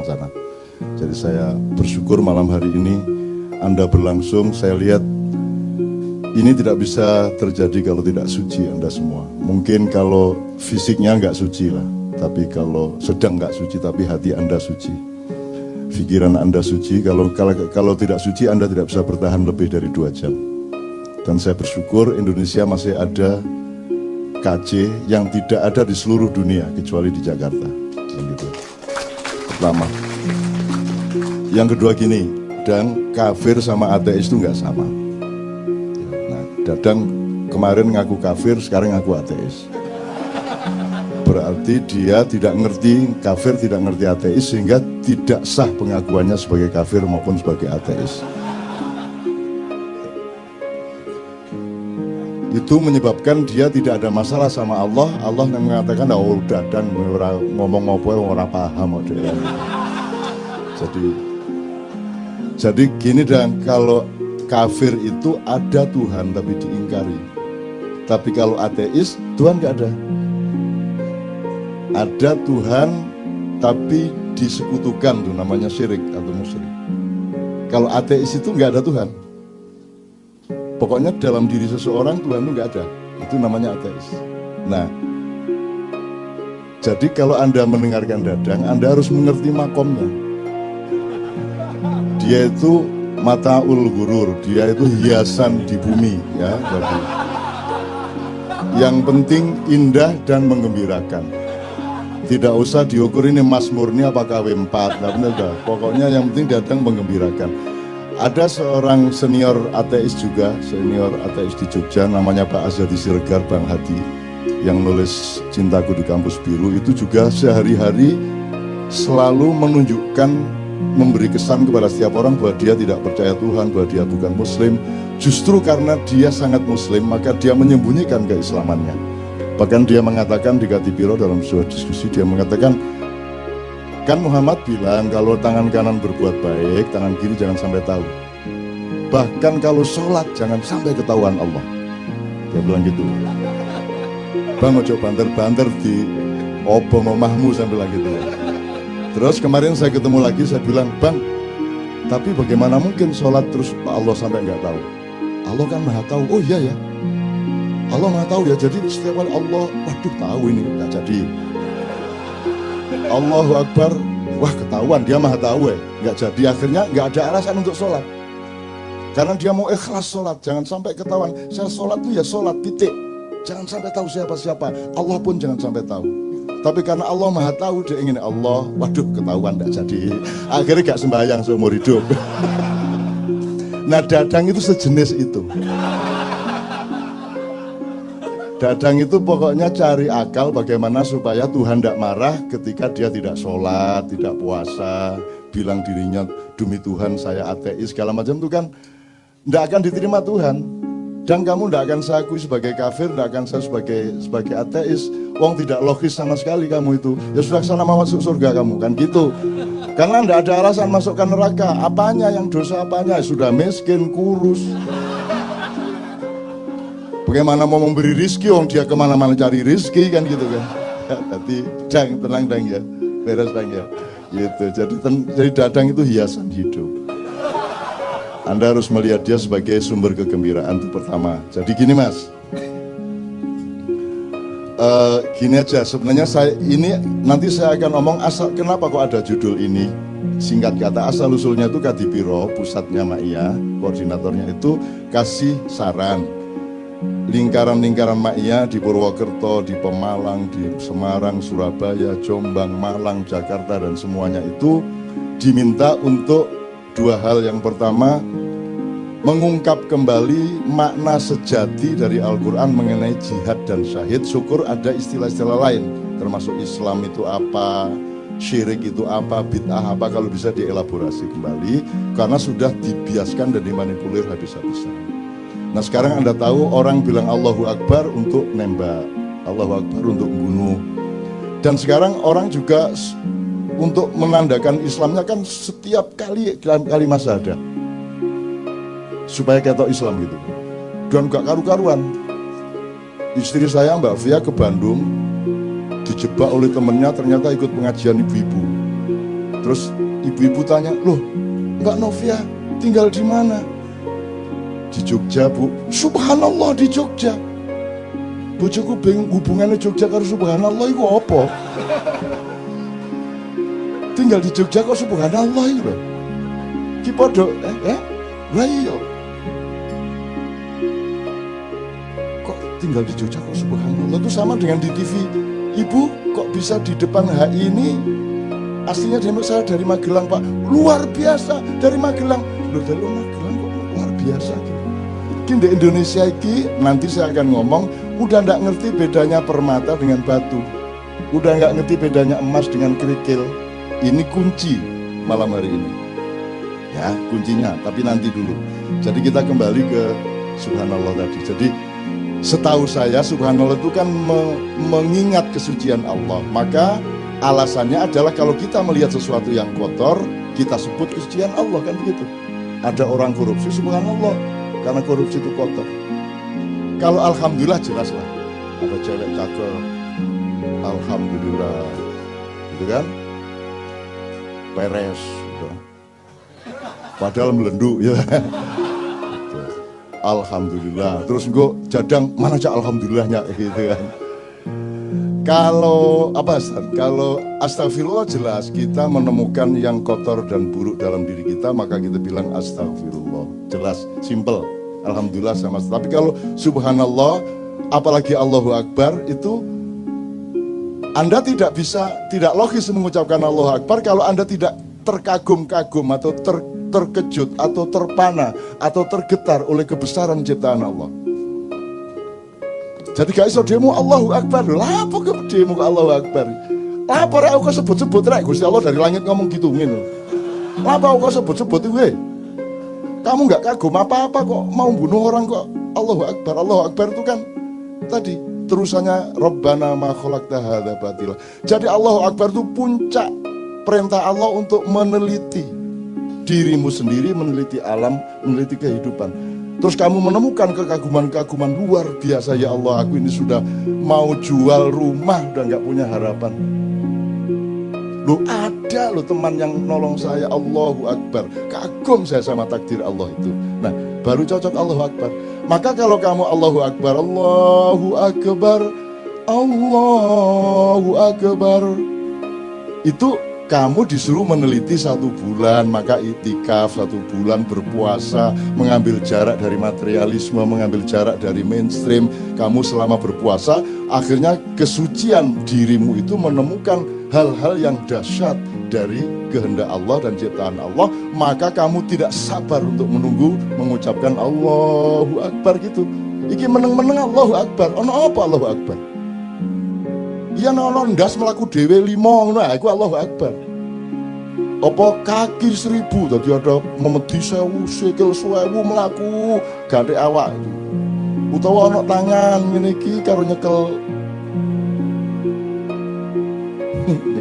sana. Jadi saya bersyukur malam hari ini Anda berlangsung. Saya lihat ini tidak bisa terjadi kalau tidak suci Anda semua. Mungkin kalau fisiknya nggak suci lah, tapi kalau sedang nggak suci, tapi hati Anda suci, pikiran Anda suci. Kalau tidak suci, Anda tidak bisa bertahan lebih dari 2 jam. Dan saya bersyukur Indonesia masih ada KC yang tidak ada di seluruh dunia kecuali di Jakarta. Begitu. Pertama. Yang kedua gini, dan kafir sama ateis itu nggak sama. Nah, Dadang kemarin ngaku kafir, sekarang ngaku ateis. Berarti dia tidak ngerti kafir, tidak ngerti ateis, sehingga tidak sah pengakuannya sebagai kafir maupun sebagai ateis. Itu menyebabkan dia tidak ada masalah sama Allah. Allah yang mengatakan, oh Dadang ngomong apa orang paham. Jadi gini, dan kalau kafir itu ada Tuhan tapi diingkari. Tapi kalau ateis, Tuhan nggak ada. Ada Tuhan tapi disekutukan, tuh namanya syirik atau musyrik. Kalau ateis itu nggak ada Tuhan. Pokoknya dalam diri seseorang Tuhan itu nggak ada. Itu namanya ateis. Nah, jadi kalau Anda mendengarkan Dadang, Anda harus mengerti makomnya. Dia itu mataul ghurur, dia itu hiasan di bumi, ya. Jadi, yang penting indah dan menggembirakan. Tidak usah diukur ini Mas Murni apa KW4, nggak benar dah. Pokoknya yang penting Dadang menggembirakan. Ada seorang senior ateis juga, senior ateis di Jogja, namanya Pak Azadi Siregar, Bang Hadi, yang nulis Cintaku di Kampus Biru, itu juga sehari-hari selalu menunjukkan, memberi kesan kepada setiap orang bahwa dia tidak percaya Tuhan, bahwa dia bukan Muslim. Justru karena dia sangat Muslim, maka dia menyembunyikan keislamannya. Bahkan dia mengatakan di Gatipiro dalam sebuah diskusi, dia mengatakan, kan Muhammad bilang kalau tangan kanan berbuat baik, tangan kiri jangan sampai tahu. Bahkan kalau sholat jangan sampai ketahuan Allah. Dia bilang gitu. Bang ojo banter-banter di obong omahmu, saya bilang gitu. Terus kemarin saya ketemu lagi, saya bilang, Bang, tapi bagaimana mungkin sholat terus Allah sampai nggak tahu? Allah kan maha tahu. Oh iya ya, Allah maha tahu ya. Jadi setiap kali Allah, waduh tahu ini nggak jadi. Allahu Akbar, wah ketahuan dia maha tahu ya, nggak jadi. Akhirnya nggak ada alasan untuk sholat, karena dia mau ikhlas sholat, jangan sampai ketahuan. Saya sholat tuh ya sholat, titik, jangan sampai tahu siapa-siapa. Allah pun jangan sampai tahu. Tapi karena Allah maha tahu, dia ingin Allah, waduh ketahuan nggak jadi. Akhirnya nggak sembahyang seumur hidup. Nah Dadang itu sejenis itu. Dadang itu pokoknya cari akal bagaimana supaya Tuhan tidak marah ketika dia tidak sholat, tidak puasa, bilang dirinya demi Tuhan saya ateis, segala macam itu kan tidak akan diterima Tuhan. Dan kamu tidak akan saya akui sebagai kafir, tidak akan saya sebagai ateis. Wong tidak logis sama sekali kamu itu. Ya sudah sana mau masuk surga kamu, kan gitu. Karena tidak ada alasan masukkan neraka. Apanya yang dosa apanya? Sudah miskin, kurus. Bagaimana mau memberi rizki, orang dia kemana-mana cari rizki kan gitu kan. Jadi tenang Dang ya, beres Dang ya. Gitu. Jadi Dadang itu hiasan hidup. Anda harus melihat dia sebagai sumber kegembiraan itu pertama. Jadi gini Mas, gini aja. Sebenarnya nanti saya akan ngomong asal kenapa kok ada judul ini. Singkat kata asal usulnya itu Kadipiro, pusatnya Ma'iyah, koordinatornya itu kasih saran. Lingkaran-lingkaran Ma'iyah di Purwokerto, di Pemalang, di Semarang, Surabaya, Jombang, Malang, Jakarta dan semuanya itu diminta untuk 2 hal. Yang pertama, mengungkap kembali makna sejati dari Al-Quran mengenai jihad dan syahid. Syukur ada istilah-istilah lain, termasuk Islam itu apa, syirik itu apa, bid'ah apa, kalau bisa dielaborasi kembali, karena sudah dibiaskan dan dimanipulir habis-habisan. Nah sekarang Anda tahu orang bilang Allahu Akbar untuk nembak, Allahu Akbar untuk membunuh. Dan sekarang orang juga untuk menandakan Islamnya kan setiap kali kalimat syahadat supaya ketok Islam gitu. Dan gak karu-karuan. Istri saya Mbak Fia ke Bandung, dijebak oleh temennya, ternyata ikut pengajian ibu-ibu. Terus ibu-ibu tanya, loh Mbak Novia tinggal di mana? Di Jogja Bu. Subhanallah di Jogja. Bojoku bingung hubungannya Jogja karo subhanallah itu apa? Tinggal di Jogja kok subhanallah itu loh. Ki podo lah iya. Kok tinggal di Jogja kok subhanallah itu sama dengan di TV. Ibu kok bisa di depan HI ini? Aslinya saya dari Magelang Pak. Luar biasa dari Magelang. Loh dari Magelang kok luar biasa gitu. Di Indonesia ini nanti saya akan ngomong udah nggak ngerti bedanya permata dengan batu, udah nggak ngerti bedanya emas dengan kerikil. Ini kunci malam hari ini ya, kuncinya, tapi nanti dulu. Jadi kita kembali ke subhanallah tadi. Jadi setahu saya subhanallah itu kan mengingat kesucian Allah. Maka alasannya adalah kalau kita melihat sesuatu yang kotor, kita sebut kesucian Allah, kan begitu. Ada orang korupsi, subhanallah, karena korupsi itu kotor. Kalau alhamdulillah jelas lah, ada cewek cakep, alhamdulillah, gitu kan, peres, gitu. Padahal melenduk ya. Alhamdulillah, terus gue jadang mana aja alhamdulillahnya gitu kan. Kalau kalau astagfirullah jelas kita menemukan yang kotor dan buruk dalam diri kita, maka kita bilang astagfirullah, jelas, simple. Alhamdulillah sama. Tapi kalau subhanallah, apalagi Allahu Akbar, itu Anda tidak logis mengucapkan Allahu Akbar kalau Anda tidak terkagum-kagum atau terkejut atau terpana atau tergetar oleh kebesaran ciptaan Allah. Jadi gak iso demo Allahu Akbar. Lah apa ke demo Allahu Akbar? Lah apa rek aku sebut-sebut rek Gusti Allah dari langit ngomong gitu ngene. Lah apa aku sebut-sebut iki? Kamu gak kagum apa-apa kok mau bunuh orang kok Allahu Akbar. Allahu Akbar itu kan tadi terusannya Rabbana ma khalaqta hadza batila. Jadi Allahu Akbar itu puncak perintah Allah untuk meneliti dirimu sendiri, meneliti alam, meneliti kehidupan. Terus kamu menemukan kekaguman-kekaguman luar biasa. Ya Allah, aku ini sudah mau jual rumah, udah gak punya harapan. Loh ada loh teman yang nolong saya, Allahu Akbar. Kagum saya sama takdir Allah itu. Nah baru cocok Allahu Akbar. Maka kalau kamu Allahu Akbar, Allahu Akbar, Allahu Akbar, itu kamu disuruh meneliti 1 bulan. Maka itikaf 1 bulan, berpuasa, mengambil jarak dari materialisme, mengambil jarak dari mainstream. Kamu selama berpuasa, akhirnya kesucian dirimu itu menemukan hal-hal yang dahsyat dari kehendak Allah dan ciptaan Allah. Maka kamu tidak sabar untuk menunggu mengucapkan Allahu Akbar gitu. Iki meneng-meneng Allahu Akbar. Ono apa Allahu Akbar? Iya ono ndas melaku dhewe 5 ngono iku Allahu Akbar. Apa kaki 1000 dadi ada memedi 1000 sikil 1000 melaku ganti awak itu. Utawa ono tangan ngene iki karo nyekel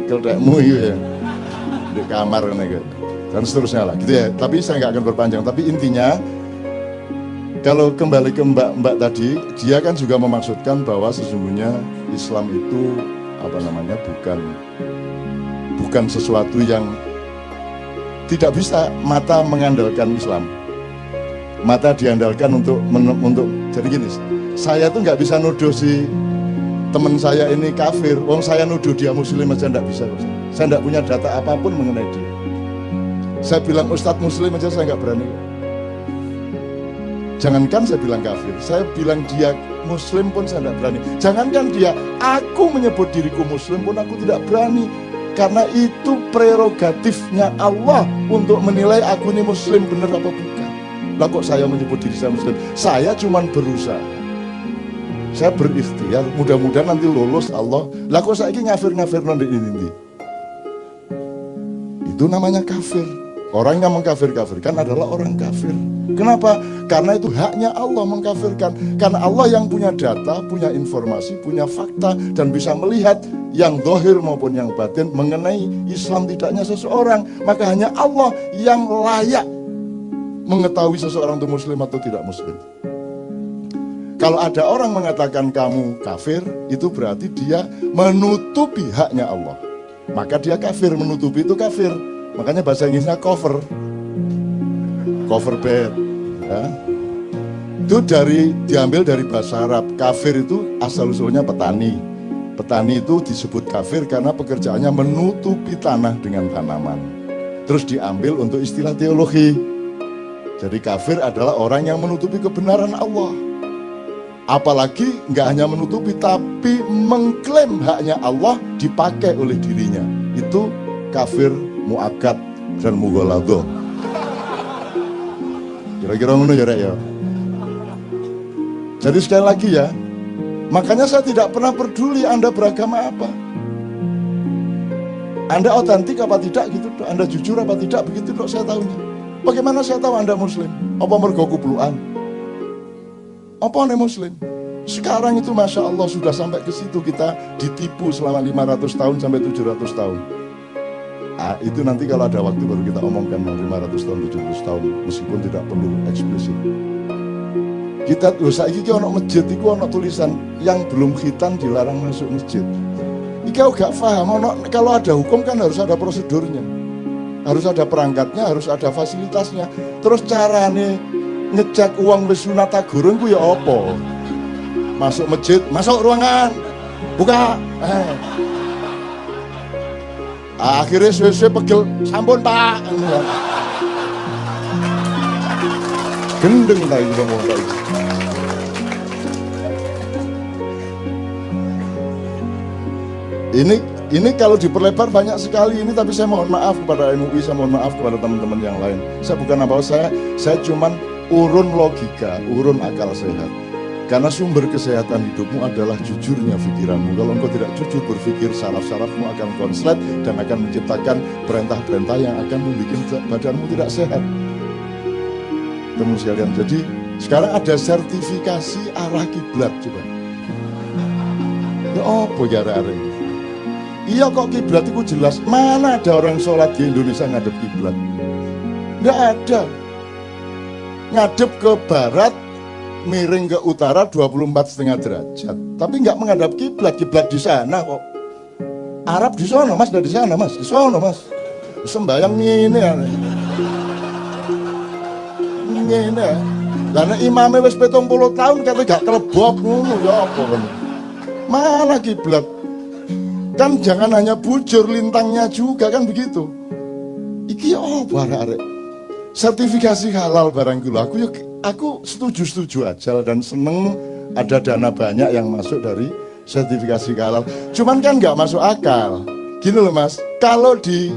dekmu ya di kamar gitu. Dan seterusnya lah gitu ya. Tapi saya nggak akan berpanjang. Tapi intinya kalau kembali ke Mbak tadi, dia kan juga memaksudkan bahwa sesungguhnya Islam itu bukan sesuatu yang tidak bisa mata mengandalkan Islam. Mata diandalkan untuk jadi gini. Saya tuh nggak bisa nuduh si teman saya ini kafir. Wong saya nuduh dia muslim aja nggak bisa. Saya nggak punya data apapun mengenai dia. Saya bilang Ustadz muslim aja saya nggak berani. Jangankan saya bilang kafir, saya bilang dia muslim pun saya tidak berani. Jangankan dia, aku menyebut diriku muslim pun aku tidak berani. Karena itu prerogatifnya Allah untuk menilai aku ini muslim benar apa bukan. Lah kok saya menyebut diri saya muslim? Saya cuma berusaha. Saya berikhtiar, mudah-mudahan nanti lulus Allah. Lah kok saya ini ngafir-ngafir nanti ini. Itu namanya kafir. Orang yang mengkafir-kafirkan adalah orang kafir. Kenapa? Karena itu haknya Allah mengkafirkan. Karena Allah yang punya data, punya informasi, punya fakta, dan bisa melihat yang zahir maupun yang batin mengenai Islam tidaknya seseorang. Maka hanya Allah yang layak mengetahui seseorang itu muslim atau tidak muslim. Kalau ada orang mengatakan kamu kafir, itu berarti dia menutupi haknya Allah. Maka dia kafir, menutupi itu kafir. Makanya bahasa Inggrisnya cover bed, ya. Itu diambil dari bahasa Arab. Kafir itu asal usulnya petani. Petani itu disebut kafir karena pekerjaannya menutupi tanah dengan tanaman. Terus diambil untuk istilah teologi. Jadi kafir adalah orang yang menutupi kebenaran Allah. Apalagi nggak hanya menutupi, tapi mengklaim haknya Allah dipakai oleh dirinya. Itu kafir mu'akkad dan mughaladzah. Kira-kira ngono ya, Rek ya. Jadi sekali lagi ya, makanya saya tidak pernah peduli Anda beragama apa. Anda otentik apa tidak gitu, Anda jujur apa tidak, begitu dok saya tahunya. Bagaimana saya tahu Anda Muslim? Apa mergo kupluan? Apa Anda Muslim? Sekarang itu Masya Allah sudah sampai ke situ, kita ditipu selama 500 tahun sampai 700 tahun. Itu nanti kalau ada waktu baru kita omongkan 500 tahun, 700 tahun, meskipun tidak perlu eksplisit. Kita saiki ki ono masjid iku ono tulisan yang belum khitan dilarang masuk masjid. Iki aku gak paham, kalau ada hukum kan harus ada prosedurnya. Harus ada perangkatnya, harus ada fasilitasnya. Terus carane ngecek uang wis sunat gurung ku ya apa? Masuk masjid, masuk ruangan. Buka. Akhirnya suwe-suwe pegel, sampun Pak. Gendeng ta iki ngomong ta iki. Ini kalau diperlebar banyak sekali ini, tapi saya mohon maaf kepada MUI, saya mohon maaf kepada teman-teman yang lain. Saya bukan apa, saya cuman urun logika, urun akal sehat. Karena sumber kesehatan hidupmu adalah jujurnya pikiranmu. Kalau engkau tidak jujur berpikir, saraf-sarafmu akan konslet dan akan menciptakan perintah-perintah yang akan membuat badanmu tidak sehat. Teman sekalian, jadi sekarang ada sertifikasi arah kiblat, coba. Ya apa gara-gara ini? Iya kok kiblat itu jelas. Mana ada orang sholat di Indonesia ngadep kiblat? Nggak ada. Ngadep ke barat, miring ke utara 24,5 derajat. Tapi nggak menghadap kiblat. Kiblat di sana kok. Arab di sana mas, dari sana mas, di sana mas. Sembayang ini ya. Ini ya. Karena imamnya wis 70 tahun kata gak kelebok ngono ya apa kan. Mana kiblat? Kan jangan hanya bujur lintangnya juga kan begitu. Iki apa arek-arek? Sertifikasi halal barang gula. Aku setuju aja dan seneng ada dana banyak yang masuk dari sertifikasi halal. Cuman kan nggak masuk akal. Gini loh mas, kalau di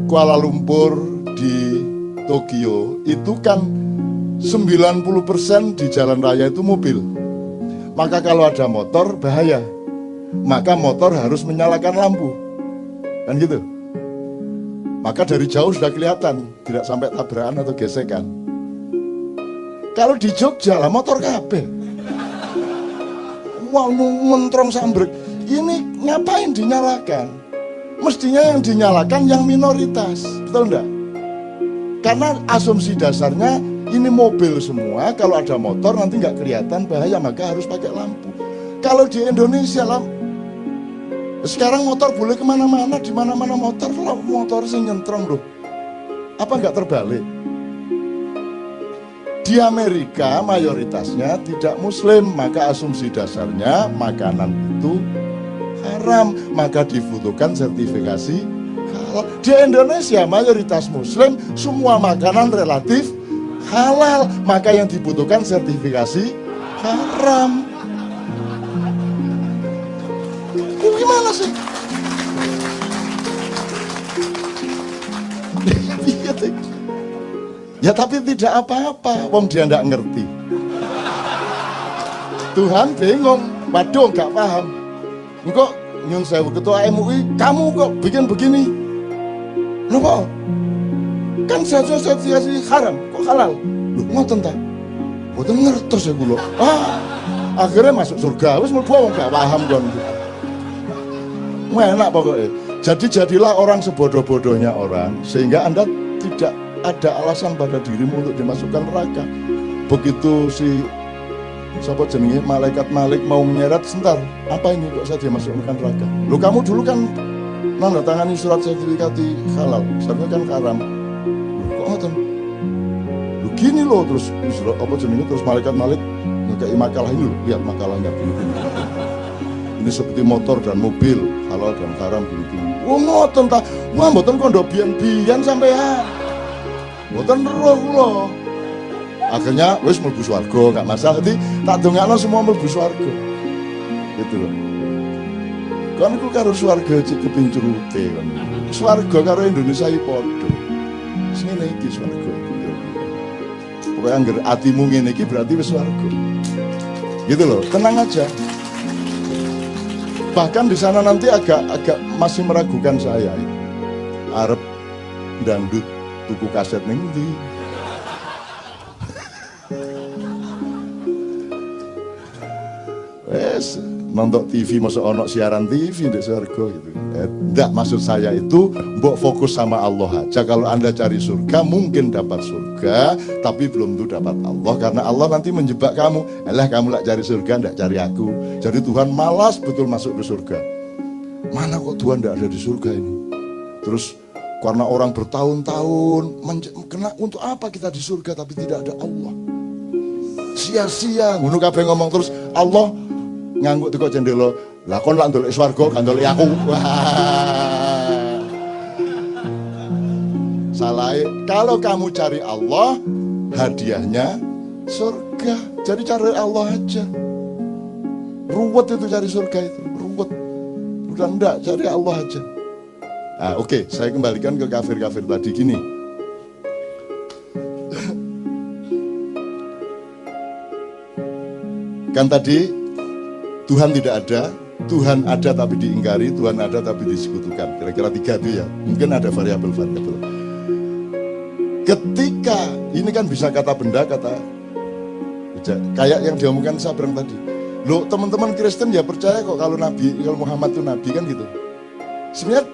Kuala Lumpur, di Tokyo itu kan 90% di jalan raya itu mobil. Maka kalau ada motor bahaya. Maka motor harus menyalakan lampu. Kan gitu. Maka dari jauh sudah kelihatan, tidak sampai tabrakan atau gesekan. Kalau di Jogja lah motor kabeh. Wah, mentrong sambrek. Ini ngapain dinyalakan? Mestinya yang dinyalakan yang minoritas. Betul enggak? Karena asumsi dasarnya ini mobil semua, kalau ada motor nanti nggak kelihatan bahaya, maka harus pakai lampu. Kalau di Indonesia sekarang motor boleh kemana-mana, di mana-mana motor sing nyentrong loh. Apa nggak terbalik? Di Amerika mayoritasnya tidak Muslim, maka asumsi dasarnya makanan itu haram, maka dibutuhkan sertifikasi halal. Di Indonesia mayoritas Muslim, semua makanan relatif halal, maka yang dibutuhkan sertifikasi haram. Gimana sih? Ya tapi tidak apa-apa, wong dia nggak ngerti. Tuhan bingung, waduh nggak paham. Engkau nyun sewu ketua MUI, kamu kok bikin begini? Kenapa? Kan sertifikasi haram, kok halal? Loh, ngoten ta? Boten ngertos ya kula. Akhirnya masuk surga, wis mlebu wong gak paham kon. Enak pokoknya. Jadi jadilah orang sebodoh-bodohnya orang, sehingga Anda tidak ada alasan pada dirimu untuk dimasukkan neraka. Begitu si siapa jenenge malaikat Malik mau menyeret, sebentar, apa ini kok saya dimasukkan neraka? Loh kamu dulu kan nanda tangani surat sertifikasi halal, sebenarnya kan haram. Kok ngoten? Gini loh, terus apa jenenge, terus malaikat ngekei makalah ini loh, lihat makalahnya gini. Ini seperti motor dan mobil, halal dan haram gini. Wah ngoten ta, wah mboten kondo biyen-biyen sampean. Mboten roh kula. Akhirnya wis mlebu swarga, enggak masalah. Jadi tak dongakno semua mlebu swarga. Gitu loh. Kan iku karo swarga cek kepincurute kan. Swarga karo Indonesia iki padha. Sing ngene iki swarga. Pokoke anggere atimu ngene iki berarti wis swarga. Gitu loh, tenang aja. Bahkan di sana nanti agak masih meragukan saya. Arep dangdut tuku kaset ning ndi? Wes nonton TV masa ono siaran TV di surga gitu. Enggak, maksud saya itu mbok fokus sama Allah aja. Kalau Anda cari surga mungkin dapat surga, tapi belum tentu dapat Allah, karena Allah nanti menjebak kamu. Alah kamu lah cari surga, enggak cari aku. Jadi Tuhan malas betul masuk ke surga. Mana kok Tuhan enggak ada di surga ini? Terus karena orang bertahun-tahun kena, untuk apa kita di surga tapi tidak ada Allah? Sia-sia. Ngono kabeh ngomong terus Allah ngangguk teko jendela. Lah kon lak ndolek swarga kan ndolek aku. Wah. Salah. Kalau kamu cari Allah, hadiahnya surga. Jadi cari Allah aja. Ruwet itu cari surga itu, ruwet. Udah enggak, cari Allah aja. Nah, oke, saya kembalikan ke kafir-kafir tadi gini. Kan tadi Tuhan tidak ada, Tuhan ada tapi diingkari, Tuhan ada tapi disekutukan. Kira-kira 3 itu ya. Mungkin ada variabel-variabel. Ketika ini kan bisa kata benda, kata kayak yang diomongkan Sabrang tadi. Loh, teman-teman Kristen ya percaya kok kalau Muhammad itu nabi kan gitu. Sebenarnya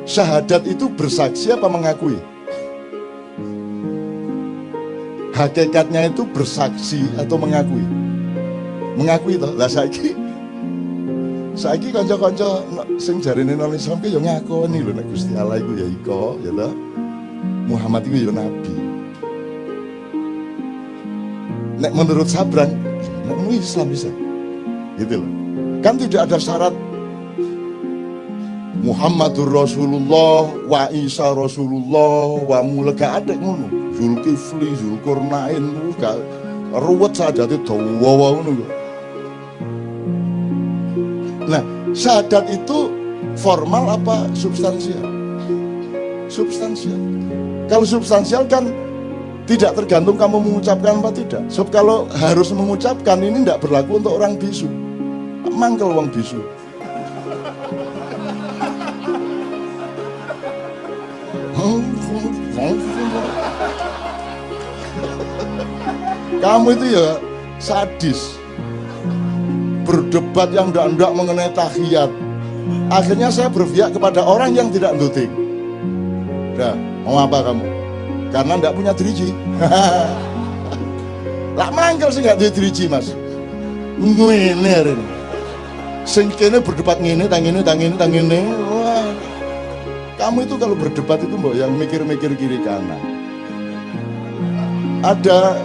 syahadat itu bersaksi apa mengakui? Hakikatnya itu bersaksi atau mengakui? Mengakui toh. Lah saiki kanca-kanca sing jarine nang Islam ki ya ngakoni lho nek Gusti Allah iku ya iko, ya toh. Muhammad iku ya nabi. Nek menurut Sabrang, nek Islam bisa. Gitu loh. Kan tidak ada syarat Muhammadur Rasulullah wa Isa Rasulullah wa mulaka adek ngono. Zulkifli, Zulkarnain gak ruwet sajate dawa ngono. Nah, syahadat itu formal apa substansial? Substansial. Kalau substansial kan tidak tergantung kamu mengucapkan apa tidak. Sebab kalau harus mengucapkan ini tidak berlaku untuk orang bisu. Mangkel wong bisu. Kamu itu ya sadis. Berdebat yang ndak mengenai tahiyat. Akhirnya saya berpihak kepada orang yang tidak nduting. Udah, mau apa kamu? Karena ndak punya driji. Lah mangkel sih nggak duwe driji, Mas. Ngene ini. Sing kene berdebat ngene, tang ngene. Wah. Kamu itu kalau berdebat itu mbok yang mikir-mikir kiri kanan. Ada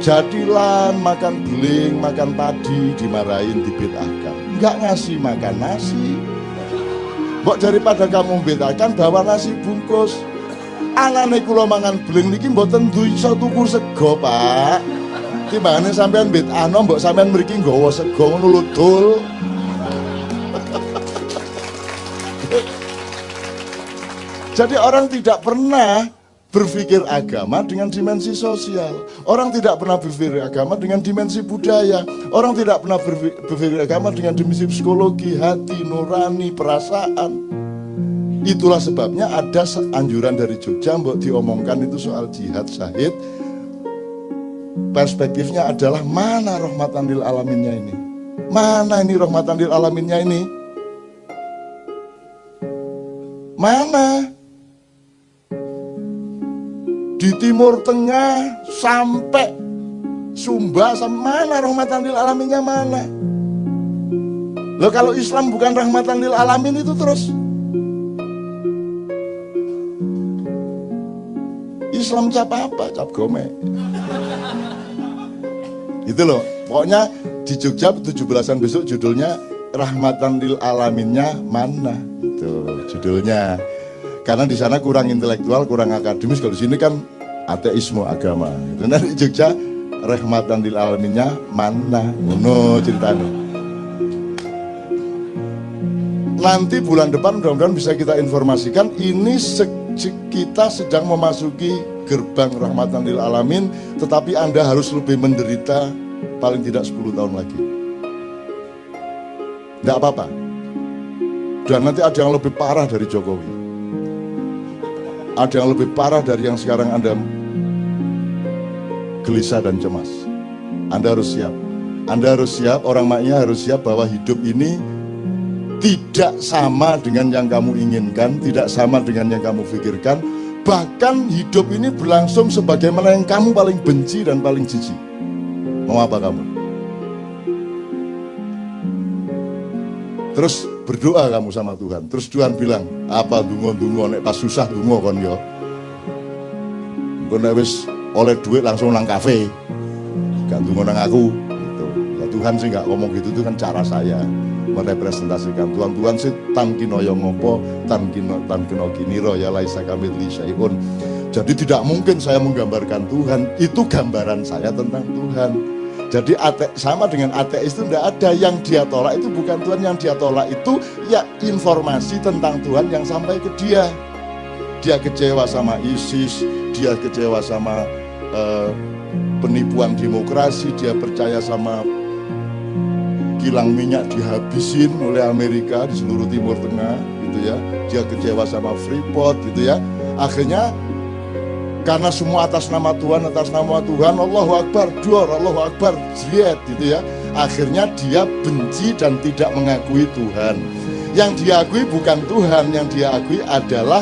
jadilan makan beling, makan padi, dimarahin, dibid'ahkan. Enggak ngasih makan nasi. Mbok daripada kamu bid'ahkan bawa nasi bungkus. Anane kula mangan beling niki mboten iso tuku sego, Pak. Timbangane sampean bid'ahno mbok sampean mriki nggawa sego ngono lho, Dul. Jadi orang tidak pernah berpikir agama dengan dimensi sosial. Orang tidak pernah berpikir agama dengan dimensi budaya. Orang tidak pernah berpikir agama dengan dimensi psikologi, hati, nurani, perasaan. Itulah sebabnya ada anjuran dari Jogja mbok diomongkan itu soal jihad syahid. Perspektifnya adalah mana rahmatan lil alaminnya ini? Mana ini rahmatan lil alaminnya ini? Mana? Di Timur Tengah sampai Sumba, mana rahmatan lil alaminnya mana? Loh kalau Islam bukan rahmatan lil alamin itu terus Islam cap apa? Cap gome. Itu loh. Pokoknya di Jogja 17-an besok judulnya Rahmatan lil Alaminnya mana? Itu judulnya. Karena di sana kurang intelektual, kurang akademis. Kalau di sini kan ateisme agama. Gitu. Nah di Jogja Rahmatan lil Alaminnya mana? Ngono ceritanya. Nanti bulan depan mudah-mudahan bisa kita informasikan ini kita sedang memasuki gerbang Rahmatan lil Alamin, tetapi Anda harus lebih menderita paling tidak 10 tahun lagi. Tidak apa-apa. Dan nanti ada yang lebih parah dari Jokowi. Ada yang lebih parah dari yang sekarang Anda gelisah dan cemas. Anda harus siap. Anda harus siap, orang maknya harus siap bahwa hidup ini tidak sama dengan yang kamu inginkan, tidak sama dengan yang kamu pikirkan. Bahkan hidup ini berlangsung sebagaimana yang kamu paling benci dan paling jijik. Mau apa kamu? Terus berdoa kamu sama Tuhan. Terus Tuhan bilang, apa dungo-dungo, nek pas susah dungo kon yo. Engko nek wis oleh duit langsung nang kafe. Gak dungo nang aku gitu. Ya Tuhan sih gak ngomong gitu, itu kan cara saya merepresentasikan Tuhan sih tan kinoyo ngopo tan kino kiniro ya laisa kamitsli syai'un. Jadi tidak mungkin saya menggambarkan Tuhan, itu gambaran saya tentang Tuhan. Jadi sama dengan ateis itu tidak ada, yang dia tolak itu bukan Tuhan, yang dia tolak itu ya informasi tentang Tuhan yang sampai ke dia. Dia kecewa sama ISIS, dia kecewa sama penipuan demokrasi, dia percaya sama kilang minyak dihabisin oleh Amerika di seluruh Timur Tengah gitu ya. Dia kecewa sama Freeport gitu ya. Akhirnya karena semua atas nama Tuhan, Allahu Akbar, dor, Allahu Akbar, jihad gitu ya. Akhirnya dia benci dan tidak mengakui Tuhan. Yang dia akui bukan Tuhan, yang dia akui adalah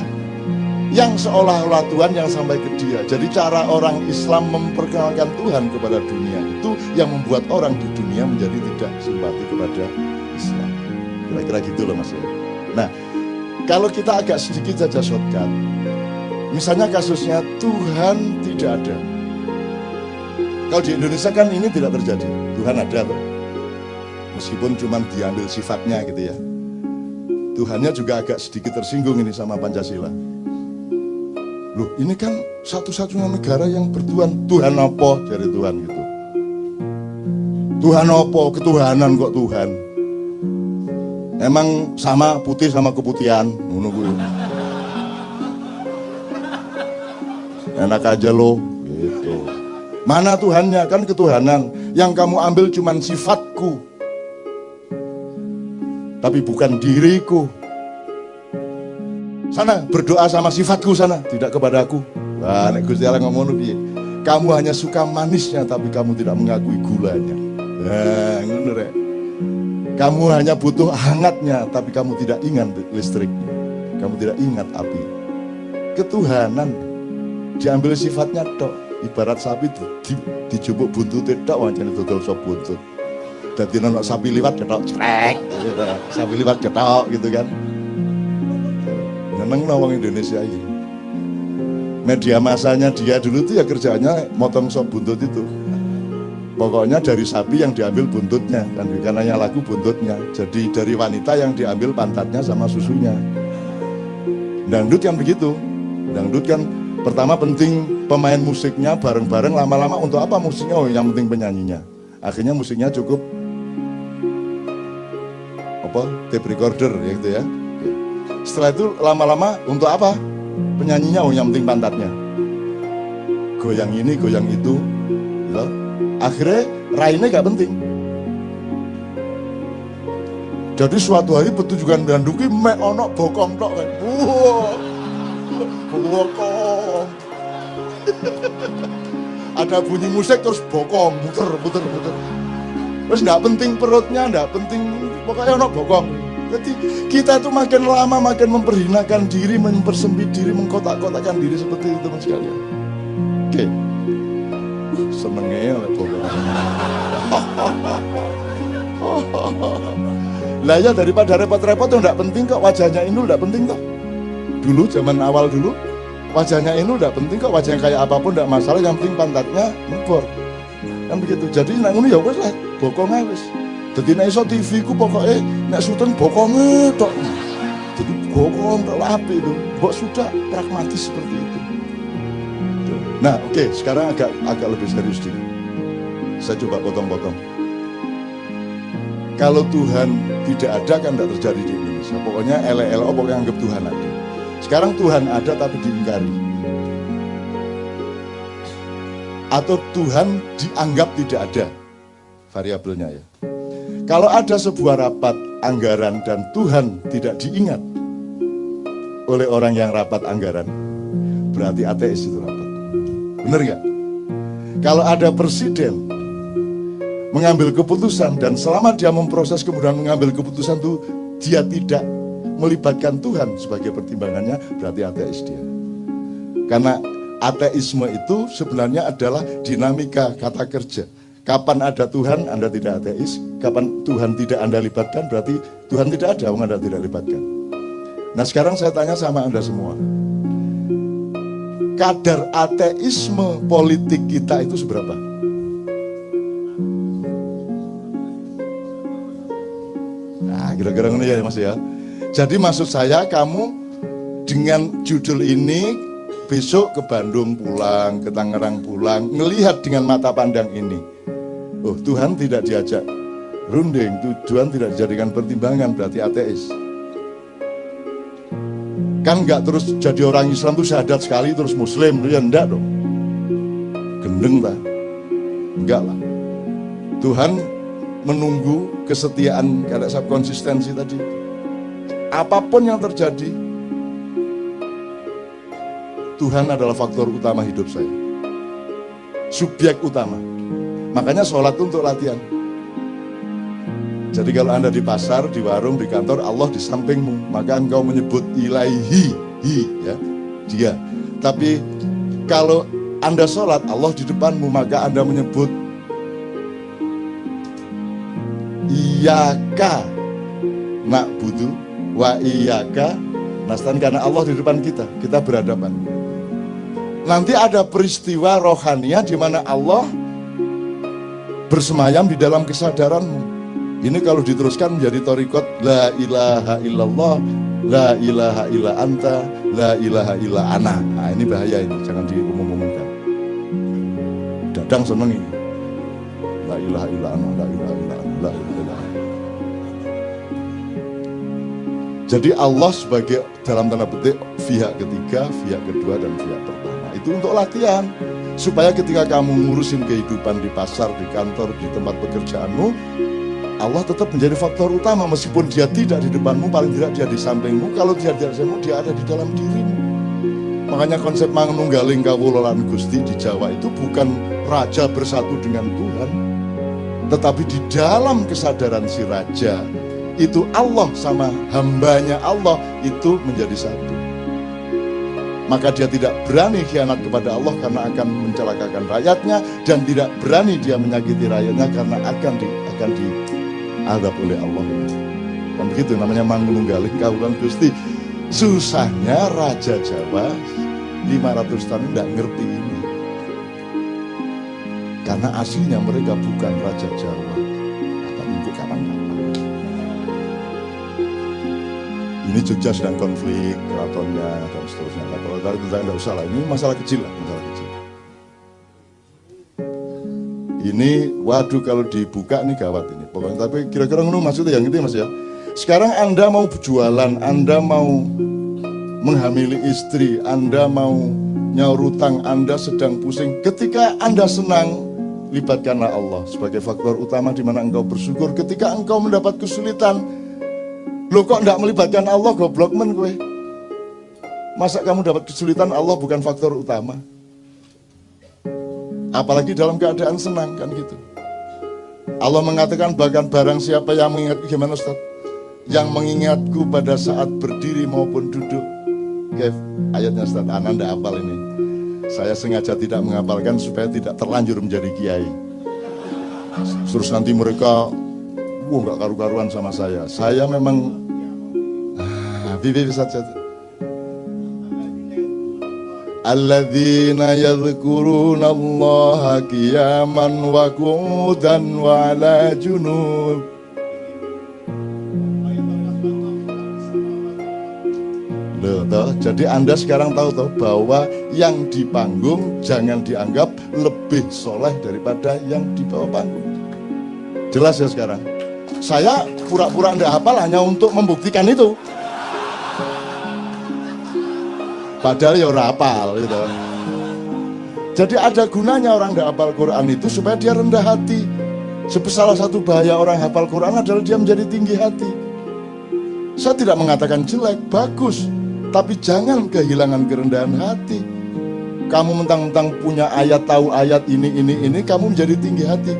yang seolah-olah Tuhan yang sampai ke dia. Jadi cara orang Islam memperkenalkan Tuhan kepada dunia itu yang membuat orang di dunia menjadi tidak simpati kepada Islam. Kira-kira gitu loh Mas. Nah, kalau kita agak sedikit saja shortcut, misalnya kasusnya Tuhan tidak ada. Kalau di Indonesia kan ini tidak terjadi. Tuhan ada loh. Meskipun cuma diambil sifatnya gitu ya. Tuhannya juga agak sedikit tersinggung ini sama Pancasila. Loh ini kan satu-satunya negara yang bertuhan. Tuhan apa? Dari Tuhan gitu. Tuhan apa? Ketuhanan kok Tuhan. Emang sama putih sama keputihan. Enak aja loh gitu. Mana Tuhannya? Kan ketuhanan. Yang kamu ambil cuman sifatku, tapi bukan diriku. Sana berdoa sama sifatku sana, tidak kepada aku. Wah, nek Gusti Allah ngomong piye? Kamu hanya suka manisnya tapi kamu tidak mengakui gulanya. Nah, ngono rek. Kamu hanya butuh hangatnya tapi kamu tidak ingat listriknya. Kamu tidak ingat api. Ketuhanan diambil sifatnya tok. Ibarat sapi dijupuk buntutnya tok wancane dodol sop buntut. Dadi nek sapi liwat ketok crek. Sapi liwat ketok gitu kan. Meneng wong Indonesia ini. Media masanya dia dulu tuh ya kerjanya motong sop buntut itu. Pokoknya dari sapi yang diambil buntutnya, kan karena lagu buntutnya. Jadi dari wanita yang diambil pantatnya sama susunya. Dangdut yang begitu. Dangdut kan pertama penting pemain musiknya bareng-bareng, lama-lama untuk apa musiknya? Oh yang penting penyanyinya. Akhirnya musiknya cukup tape recorder ya gitu ya. Setelah itu lama-lama untuk apa? Penyanyinya, oh yang penting pantatnya. Goyang ini, goyang itu. Gitu. Akhirnya raine gak penting. Jadi suatu hari petunjukan danduki mek ono bokong tok kan. Bokong. Ada bunyi musik terus bokong, muter. Terus gak penting perutnya, gak penting, pokoknya ono bokong. Jadi kita tuh makin lama makin memperhinakan diri, mempersempit diri, mengkotak-kotakkan diri seperti itu teman sekalian. Oke. Senengnya oleh bokong. Lah ya daripada repot-repot tuh enggak penting kok, wajahnya Inul enggak penting kok. Dulu zaman awal dulu Wajahnya ini udah penting kok, wajahnya kayak apapun enggak masalah, yang penting pantatnya ngebor. Kan begitu. Jadi nek ngono ya wis lah, bokonge wis. Dadi nek iso TV ku pokoke nek syuting bokonge tok. Jadi bokong tok apik itu. Mbok sudah pragmatis seperti itu. Nah, oke, sekarang agak lebih serius dikit. Saya coba potong-potong. Kalau Tuhan tidak ada kan tidak terjadi di Indonesia. Pokoknya LLO pokoknya anggap Tuhan ada. Sekarang Tuhan ada tapi diingkari. Atau Tuhan dianggap tidak ada. Variabelnya ya. Kalau ada sebuah rapat anggaran dan Tuhan tidak diingat oleh orang yang rapat anggaran, berarti ateis itu rapat. Benar nggak? Kalau ada presiden mengambil keputusan dan selama dia memproses kemudian mengambil keputusan itu dia tidak melibatkan Tuhan sebagai pertimbangannya, berarti ateis dia. Karena ateisme itu sebenarnya adalah dinamika kata kerja. Kapan ada Tuhan, Anda tidak ateis. Kapan Tuhan tidak Anda libatkan, berarti Tuhan tidak ada, Anda tidak libatkan. Nah sekarang saya tanya sama Anda semua. Kadar ateisme politik kita itu seberapa? Nah kira-kira ini ya Mas ya. Jadi maksud saya kamu dengan judul ini besok ke Bandung pulang, ke Tangerang pulang, ngelihat dengan mata pandang ini. Oh Tuhan tidak diajak runding, Tuhan tidak dijadikan pertimbangan, berarti ateis. Kan enggak terus jadi orang Islam tuh syahadat sekali terus Muslim, ya enggak dong. Gendeng lah. Enggak lah. Tuhan menunggu kesetiaan, kada konsistensi tadi. Apapun yang terjadi, Tuhan adalah faktor utama hidup saya. Subjek utama. Makanya sholat itu untuk latihan. Jadi kalau Anda di pasar, di warung, di kantor, Allah di sampingmu, maka engkau menyebut ilaihi, ya, dia. Tapi kalau Anda sholat, Allah di depanmu, maka Anda menyebut iyaka na'budu wa iyaka nastan, karena Allah di depan kita berhadapan. Nanti ada peristiwa rohania di mana Allah bersemayam di dalam kesadaranmu. Ini kalau diteruskan menjadi thariqat la ilaha illallah, la ilaha illa anta, la ilaha illa ana. Nah ini bahaya ini, jangan diumum-umumkan. Dadang seneng ini. La ilaha illa ana, la ilaha illa ana, la ilaha illa ana. Jadi Allah sebagai dalam tanda petik pihak ketiga, pihak kedua dan pihak pertama. Itu untuk latihan. Supaya ketika kamu ngurusin kehidupan di pasar, di kantor, di tempat pekerjaanmu, Allah tetap menjadi faktor utama. Meskipun dia tidak di depanmu, paling tidak dia di sampingmu. Kalau dia di sampingmu, dia ada di dalam dirimu. Makanya konsep manunggaling kawulolan Gusti di Jawa itu bukan raja bersatu dengan Tuhan, tetapi di dalam kesadaran si raja itu Allah sama hambanya Allah itu menjadi satu. Maka dia tidak berani khianat kepada Allah karena akan mencelakakan rakyatnya, dan tidak berani dia menyakiti rakyatnya karena akan diadab oleh Allah. Kan begitu namanya manunggaling kawulan Gusti. Susahnya Raja Jawa 500 tahun tidak ngerti ini. Karena aslinya mereka bukan Raja Jawa. Kata minggu kapan-kapan. Ini Jogja sedang konflik, keratonnya dan seterusnya. Kalau tadi kita tidak usah lah, ini masalah kecil lah, masalah kecil. Ini, waduh kalau dibuka nih gawat ini. Pokoknya tapi kira-kira ngono maksudnya yang itu Mas ya. Sekarang Anda mau berjualan, Anda mau menghamili istri, Anda mau nyaur utang, Anda sedang pusing. Ketika Anda senang, libatkanlah Allah sebagai faktor utama di mana engkau bersyukur. Ketika engkau mendapat kesulitan, lo kok enggak melibatkan Allah, goblok men gue. Masa kamu dapat kesulitan, Allah bukan faktor utama? Apalagi dalam keadaan senang, kan gitu. Allah mengatakan bahkan barang siapa yang mengingatku, gimana Ustaz? Yang mengingatku pada saat berdiri maupun duduk. Oke, ayatnya Ustaz, Ananda hafal ini. Saya sengaja tidak menghafalkan supaya tidak terlanjur menjadi kiai. Terus nanti mereka nggak karu-karuan sama saya. Saya memang bibi saja. Alladzina yadhkuruna Allaha qiyaman wa qu'udan wa ala junub. Loh, toh, jadi Anda sekarang tahu toh bahwa yang di panggung jangan dianggap lebih soleh daripada yang di bawah panggung. Jelas ya sekarang? Saya pura-pura ndak hafal hanya untuk membuktikan itu. Padahal ya ora hafal gitu. Jadi ada gunanya orang ndak hafal Quran itu supaya dia rendah hati. Salah satu bahaya orang hafal Quran adalah dia menjadi tinggi hati. Saya tidak mengatakan jelek, bagus. Tapi jangan kehilangan kerendahan hati. Kamu mentang-mentang punya ayat, tahu ayat ini, kamu menjadi tinggi hati.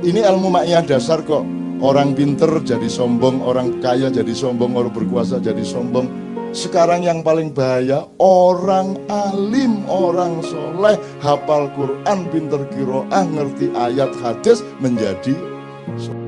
Ini ilmu makyah dasar kok. Orang pinter jadi sombong, orang kaya jadi sombong, orang berkuasa jadi sombong. Sekarang yang paling bahaya, orang alim, orang soleh, hafal Quran, pinter qiraah, ngerti ayat hadis, menjadi sombong.